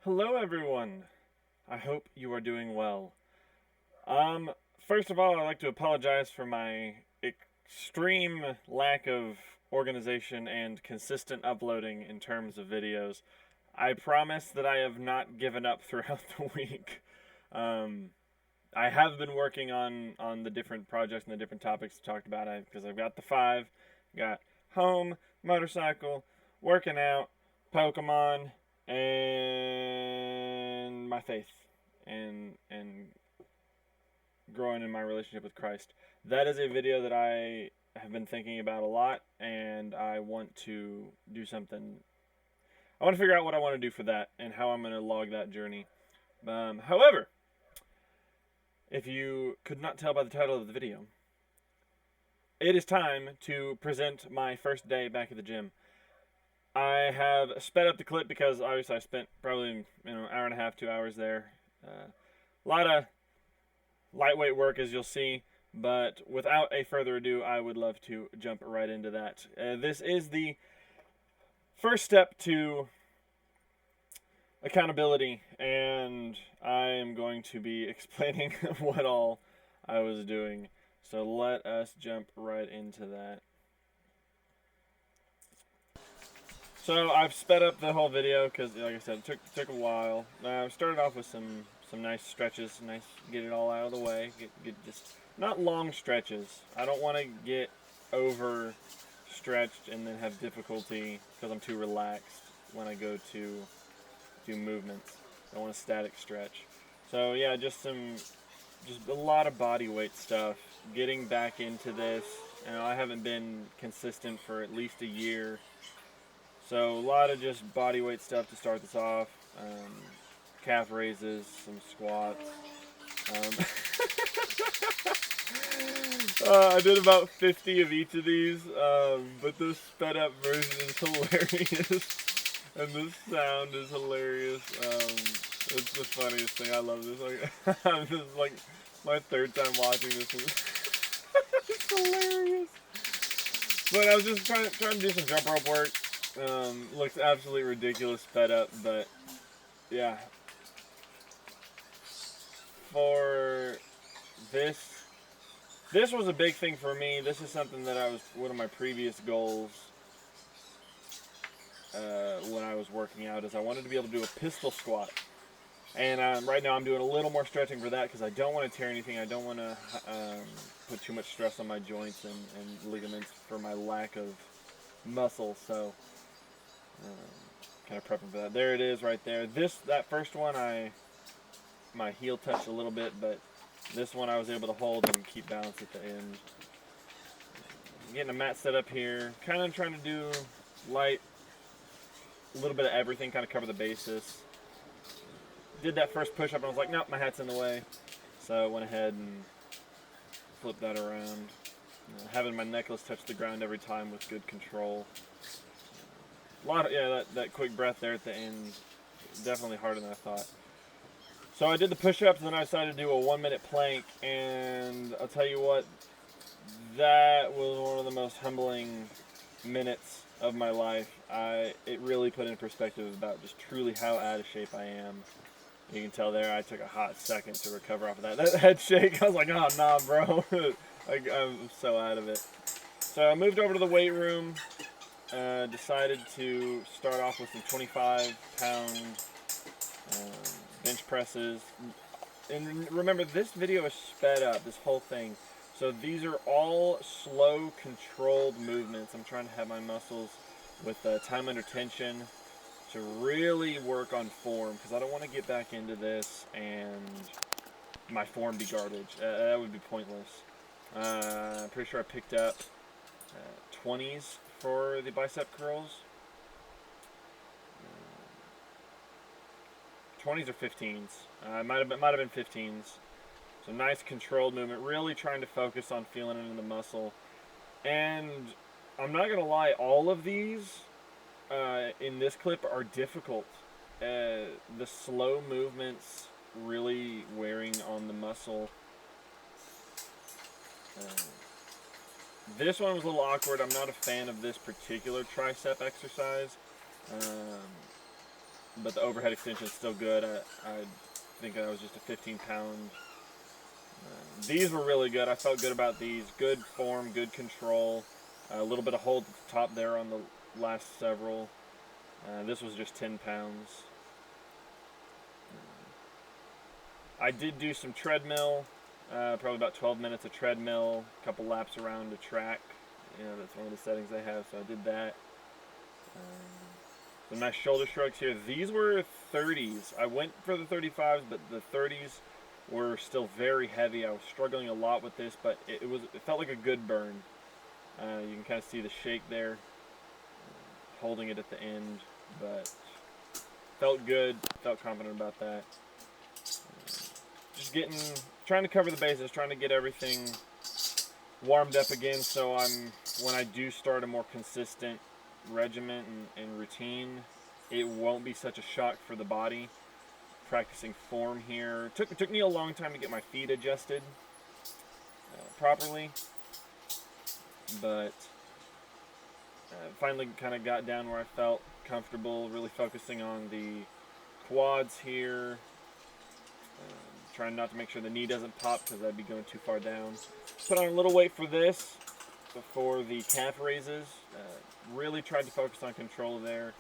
Hello everyone. I hope you are doing well. First of all, I'd like to apologize for my extreme lack of organization and consistent uploading in terms of videos. I promise that I have not given up throughout the week. Um, I have been working on the different projects and the different topics talked about because I've got the five, got home, motorcycle, working out, Pokemon, and my faith and growing in my relationship with Christ. That is a video that I have been thinking about a lot, and I want to do something. I want to figure out what I want to do for that and how I'm going to log that journey. However, if you could not tell by the title of the video, it is time to present my first day back at the gym. I have sped up the clip because obviously I spent probably an hour and a half, 2 hours there. A lot of lightweight work, as you'll see, but without a further ado, I would love to jump right into that. This is the first step to accountability, and I am going to be explaining what all I was doing. So let us jump right into that. So I've sped up the whole video because, like I said, it took a while. I started off with some nice stretches, get it all out of the way. Get just not long stretches. I don't want to get over stretched and then have difficulty because I'm too relaxed when I go to do movements. I want a static stretch. So yeah, just a lot of body weight stuff. Getting back into this. I haven't been consistent for at least a year. So a lot of just body weight stuff to start this off. Calf raises, some squats. I did about 50 of each of these, but the sped up version is hilarious. And the sound is hilarious. It's the funniest thing. I love this. This is like my third time watching this. It's hilarious. But I was just trying to do some jump rope work. Looks absolutely ridiculous sped up, but yeah. For this was a big thing for me. This is something that I was one of my previous goals when I was working out is I wanted to be able to do a pistol squat. And right now I'm doing a little more stretching for that because I don't want to tear anything. I don't want to put too much stress on my joints and ligaments for my lack of muscle. So kind of prepping for that. There it is right there. That first one my heel touched a little bit, but this one I was able to hold and keep balance at the end. Getting a mat set up here, kind of trying to do light, a little bit of everything, kind of cover the bases. Did that first push up and I was like, nope, my hat's in the way. So I went ahead and flipped that around. Having my necklace touch the ground every time with good control. A lot of, that quick breath there at the end, definitely harder than I thought. So I did the push-ups, and then I decided to do a 1-minute plank, and I'll tell you what, that was one of the most humbling minutes of my life. It really put in perspective about just truly how out of shape I am. You can tell there I took a hot second to recover off of that. That head shake, I was like, oh, nah, bro. I'm so out of it. So I moved over to the weight room. Decided to start off with some 25-pound bench presses. And remember, this video is sped up, this whole thing. So these are all slow, controlled movements. I'm trying to have my muscles with time under tension to really work on form because I don't want to get back into this and my form be garbage. That would be pointless. I'm pretty sure I picked up 20s for the bicep curls. 20s or 15s. Might have been 15s. So nice controlled movement. Really trying to focus on feeling it in the muscle. And I'm not gonna lie, all of these in this clip are difficult. The slow movements really wearing on the muscle. This one was a little awkward. I'm not a fan of this particular tricep exercise. but the overhead extension is still good. I think that was just a 15-pound. These were really good. I felt good about these. Good form, good control. A little bit of hold at the top there on the last several. This was just 10 pounds. I did do some treadmill, probably about 12 minutes of treadmill, a couple laps around the track. That's one of the settings they have, so I did that. Some nice shoulder shrugs here. These were 30s. I went for the 35s, but the 30s were still very heavy. I was struggling a lot with this, but it felt like a good burn. You can kind of see the shake there, holding it at the end, but felt good, felt confident about that. Just trying to cover the bases, trying to get everything warmed up again, so when I do start a more consistent regimen and routine, it won't be such a shock for the body. Practicing form here. Took me a long time to get my feet adjusted properly, but finally kind of got down where I felt comfortable, really focusing on the quads here, trying not to make sure the knee doesn't pop because I'd be going too far down. Put on a little weight for this, before the calf raises. Really tried to focus on control there.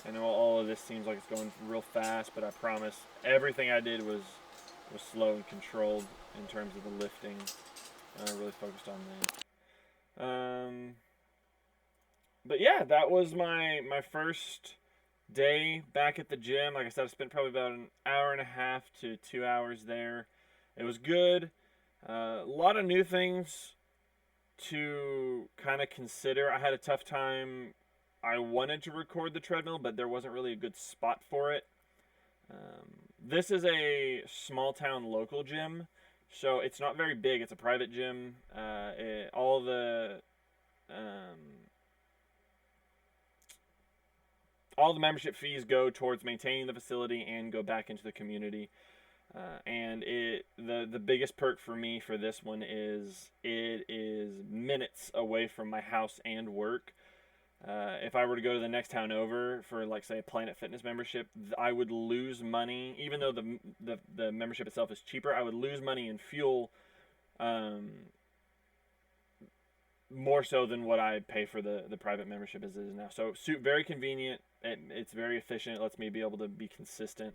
I know all of this seems like it's going real fast, but I promise everything I did was slow and controlled in terms of the lifting. I really focused on that. But yeah, that was my first day back at the gym. Like I said, I spent probably about an hour and a half to 2 hours there. It was good. A lot of new things to kind of consider. I had a tough time. I wanted to record the treadmill, but there wasn't really a good spot for it. This is a small town local gym, so it's not very big. It's a private gym. All the membership fees go towards maintaining the facility and go back into the community. And the biggest perk for me for this one is it is minutes away from my house and work. If I were to go to the next town over for, like, say, a Planet Fitness membership, I would lose money. Even though the membership itself is cheaper, I would lose money in fuel more so than what I pay for the private membership as it is now. So very convenient. It's very efficient. It lets me be able to be consistent.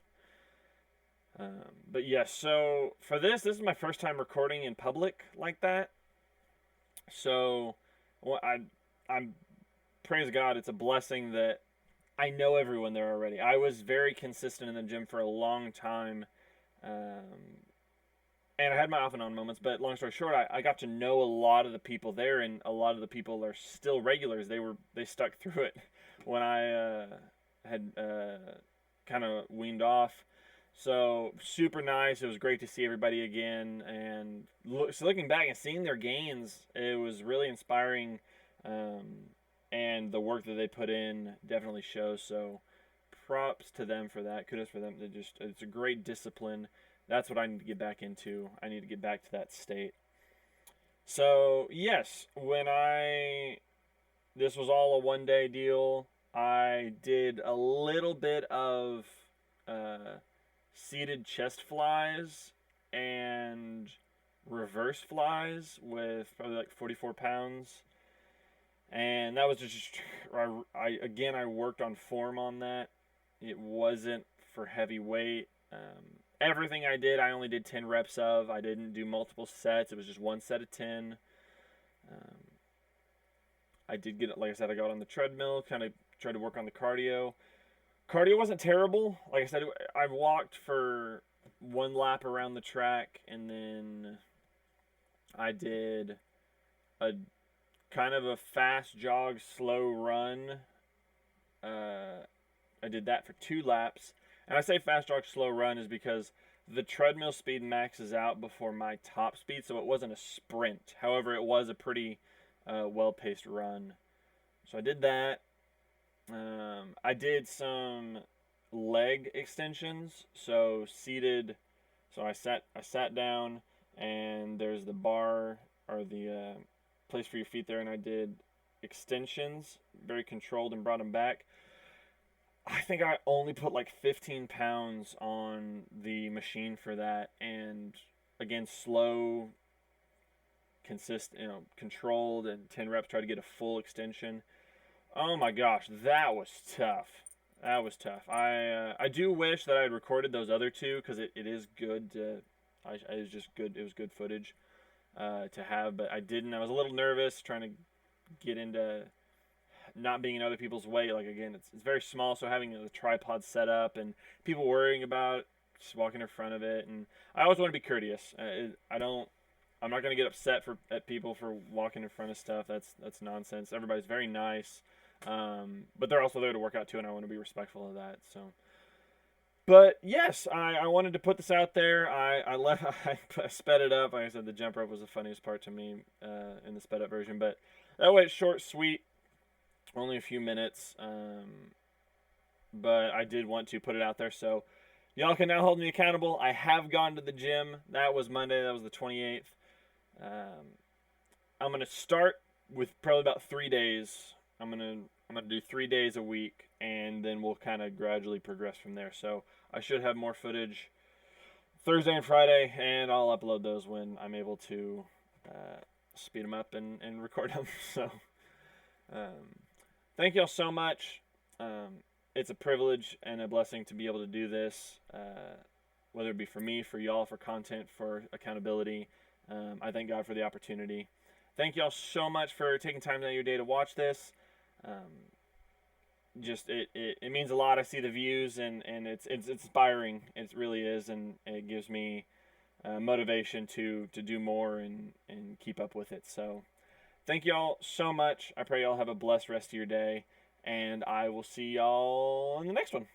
But yes, so for this is my first time recording in public like that. So I'm praise God, it's a blessing that I know everyone there already. I was very consistent in the gym for a long time, and I had my off and on moments. But long story short, I got to know a lot of the people there, and a lot of the people are still regulars. They stuck through it when I had kind of weaned off. So super nice. It was great to see everybody again, and looking back and seeing their gains, it was really inspiring. And the work that they put in definitely shows. So props to them for that. Kudos for them. It's a great discipline. That's what I need to get back into. I need to get back to that state. So yes, this was all a one-day deal. I did a little bit of seated chest flies and reverse flies with probably like 44 pounds. And that was just, I worked on form on that. It wasn't for heavy weight. Everything I did, I only did 10 reps of. I didn't do multiple sets. It was just one set of 10. I did like I said, I got on the treadmill, kind of tried to work on the cardio. Cardio wasn't terrible. Like I said, I walked for one lap around the track, and then I did a kind of a fast jog, slow run. I did that for 2 laps. And I say fast jog, slow run is because the treadmill speed maxes out before my top speed, so it wasn't a sprint. However, it was a pretty well-paced run. So I did that. I did some leg extensions, so seated. So I sat down, and there's the bar or the place for your feet there, and I did extensions, very controlled, and brought them back. I think I only put like 15 pounds on the machine for that, and again, slow, controlled, and 10 reps. Try to get a full extension. Oh my gosh, that was tough. That was tough. I do wish that I had recorded those other two because it is good. It was just good. It was good footage to have, but I didn't. I was a little nervous trying to get into not being in other people's way. Like again, it's very small, so having the tripod set up and people worrying about just walking in front of it, and I always want to be courteous. I'm not gonna get upset at people for walking in front of stuff. That's nonsense. Everybody's very nice, but they're also there to work out too, and I want to be respectful of that. So, but yes, I wanted to put this out there. I sped it up. Like I said, the jump rope was the funniest part to me in the sped up version, but that way it's short, sweet, only a few minutes. But I did want to put it out there, so y'all can now hold me accountable. I have gone to the gym. That was Monday. That was the 28th. I'm gonna start with probably about 3 days. I'm gonna do 3 days a week, and then we'll kind of gradually progress from there. So I should have more footage Thursday and Friday, and I'll upload those when I'm able to speed them up and record them. So thank y'all so much. It's a privilege and a blessing to be able to do this, whether it be for me, for y'all, for content, for accountability. I thank God for the opportunity. Thank y'all so much for taking time out of your day to watch this. It means a lot. I see the views, and it's inspiring. It really is, and it gives me motivation to do more and keep up with it. So thank y'all so much. I pray y'all have a blessed rest of your day, and I will see y'all in the next one.